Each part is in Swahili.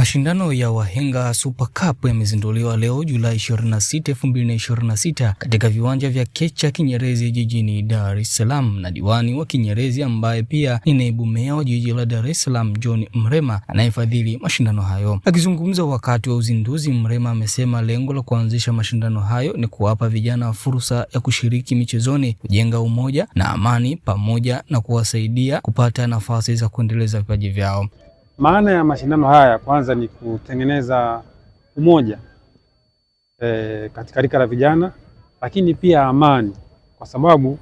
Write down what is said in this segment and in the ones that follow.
Mashindano ya Wahenga Super Cup yamezinduliwa leo Julai 26, 2026 katika viwanja vya Kecha Kinyerezi jijini Dar es Salaam, na diwani wa Kinyerezi ambaye pia ni naibu meya wa jiji la Dar es Salaam John Mrema anayefadhili mashindano hayo. Akizungumza wakati wa uzinduzi, Mrema amesema lengo la kuanzisha mashindano hayo ni kuwapa vijana fursa ya kushiriki michezoni, kujenga umoja na amani, pamoja na kuwasaidia kupata nafasi za kuendeleza vipaji vyao. Maana ya mashindano haya kwanza ni kutengeneza umoja katika rika la vijana, lakini pia amani, kwa sababu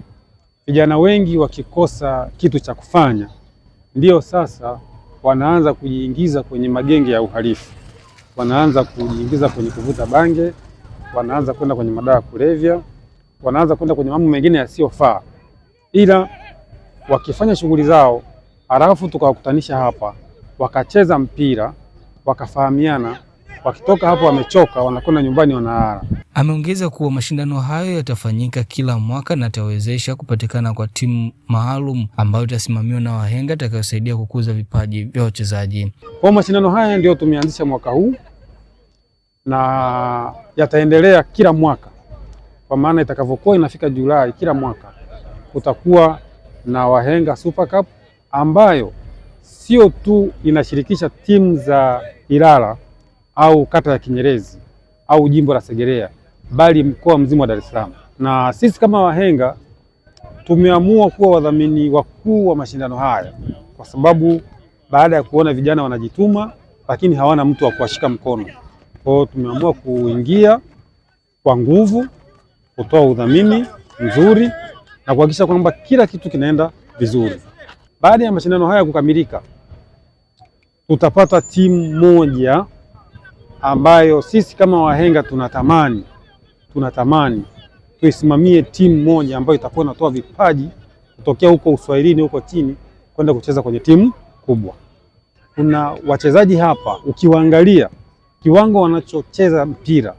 vijana wengi wakikosa kitu cha kufanya ndio sasa wanaanza kujiingiza kwenye magenge ya uhalifu, wanaanza kujiingiza kwenye kuvuta bange, wanaanza kwenda kwenye madawa ya kulevya, wanaanza kwenda kwenye mambo mengine yasiyofaa. Ila wakifanya shughuli zao halafu tukawakutanisha hapa, wakacheza mpira, wakafahamiana, wakitoka hapo wamechoka, wanakwenda nyumbani wanalala. Ameongeza kuwa mashindano hayo yatafanyika kila mwaka na yatawezesha kupatikana kwa timu maalum ambayo itasimamiwa na wahenga itakayosaidia kukuza vipaji vya wachezaji. Kwa mashindano haya ndio tumeanzisha mwaka huu na yataendelea kila mwaka, kwa maana itakavyokuwa inafika Julai kila mwaka kutakuwa na Wahenga Super Cup ambayo sio tu inashirikisha timu za Ilala au kata ya Kinyerezi au jimbo la Segerea, bali mkoa mzima wa Dar es Salaam. Na sisi kama Wahenga tumeamua kuwa wadhamini wakuu wa mashindano haya, kwa sababu baada ya kuona vijana wanajituma lakini hawana mtu wa kuwashika mkono, kwa hiyo tumeamua kuingia kwa nguvu, kutoa udhamini mzuri na kuhakikisha kwamba kila kitu kinaenda vizuri. Baada ya mashindano haya kukamilika, tutapata timu moja ambayo sisi kama Wahenga tunatamani tuisimamie timu moja ambayo itakuwa inatoa vipaji kutokea huko Uswahilini huko chini kwenda kucheza kwenye timu kubwa. Kuna wachezaji hapa ukiwaangalia kiwango wanachocheza mpira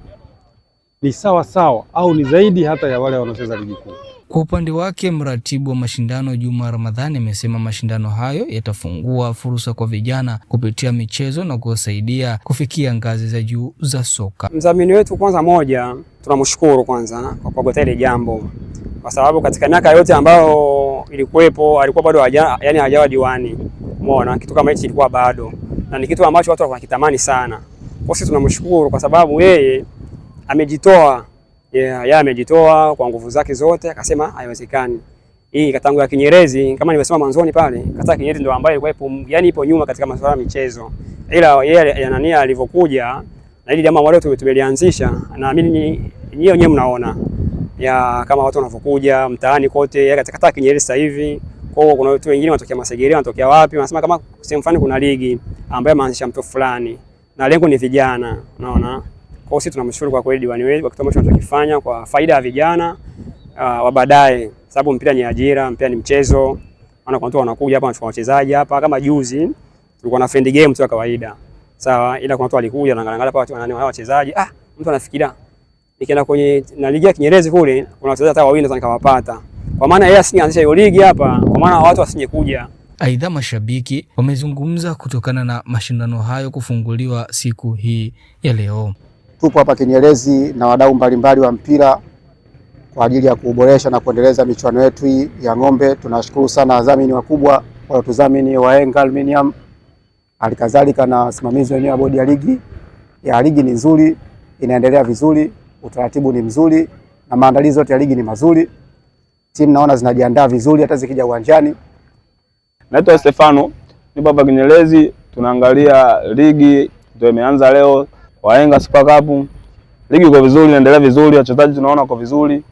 ni sawa au ni zaidi hata ya wale wanaocheza ligi kuu. Kwa upande wake, mratibu wa mashindano Juma Ramadhani amesema mashindano hayo yatafungua fursa kwa vijana kupitia michezo na kuwasaidia kufikia ngazi za juu za soka. Mdhamini wetu kwanza, moja, tunamshukuru kwanza kwa kuagotea ile jambo, kwa sababu katika miaka yote ambayo ilikuwepo alikuwa bado hajawa diwani. Umeona, kitu kama hichi ilikuwa bado, na ni kitu ambacho watu wanakitamani sana. Kwa sisi tunamshukuru kwa sababu yeye amejitoa. Yeye amejitoa kwa nguvu zake zote, akasema haiwezekani. Hii katangu ya Kinyerezi, kama nimesema mwanzoni pale, kata Kinyerezi ndio ambayo ilikuwa ipo nyuma katika masuala ya michezo. Ila yeye alivyokuja na hili jambo ambalo tumelianzisha, naamini nyinyi wenyewe mnaona kama watu wanavyokuja mtaani kote, yeye katika kata Kinyerezi sasa hivi. Kwa hiyo kuna watu wengine wanatokea Masegerea, wanatokea wapi, wanasema kama sehemu fulani kuna ligi ambayo ameanzisha mtu fulani, na lengo ni vijana, unaona. Kwa sisi tunamshukuru kwa kweli diwani wetu kwa kitu ambacho anachokifanya kwa faida ya vijana wa baadaye, sababu mpira ni ajira, mpira ni mchezo. Maana kwa mtu wanakuja hapa wanachukua wachezaji hapa, kama juzi tulikuwa na friend game tu ya kawaida. Sawa, ila kuna watu walikuja na angalia hapa watu wachezaji, mtu anafikiria nikienda kwenye na ligi ya Kinyerezi kule kuna wachezaji hata wawili nikawapata. Kwa maana yeye asingeanzisha hiyo ligi hapa, kwa maana watu wasingekuja. Aidha, mashabiki wamezungumza kutokana na mashindano hayo kufunguliwa siku hii ya leo. Tupo hapa Kinyerezi na wadau mbalimbali wa mpira kwa ajili ya kuboresha na kuendeleza michuano yetu hii ya ng'ombe. Tunashukuru sana wadhamini wakubwa waliotudhamini, Wahenga Aluminium, alikadhalika na wasimamizi wenyewe wa bodi ya ligi. Ligi ni nzuri, inaendelea vizuri, utaratibu ni mzuri na maandalizi yote ya ligi ni mazuri. Timu naona zinajiandaa vizuri hata zikija uwanjani. Naitwa Stefano, ni baba Kinyerezi, tunaangalia ligi ndio imeanza leo. Wahenga Super Cup, ligi iko vizuri, inaendelea vizuri, wachezaji tunaona kwa vizuri,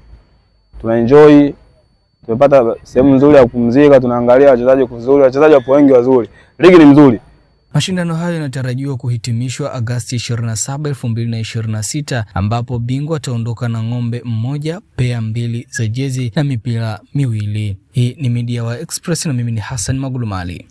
tunaenjoy, tumepata sehemu nzuri ya kupumzika, tunaangalia wachezaji kwa vizuri, wachezaji wapo wengi wazuri, ligi ni mzuri. Mashindano hayo yanatarajiwa kuhitimishwa Agosti 27, 2026 ambapo bingwa ataondoka na ng'ombe mmoja, pea 2 za jezi na mipira 2. Hii ni Media wa Express na mimi ni Hassan Magulumali.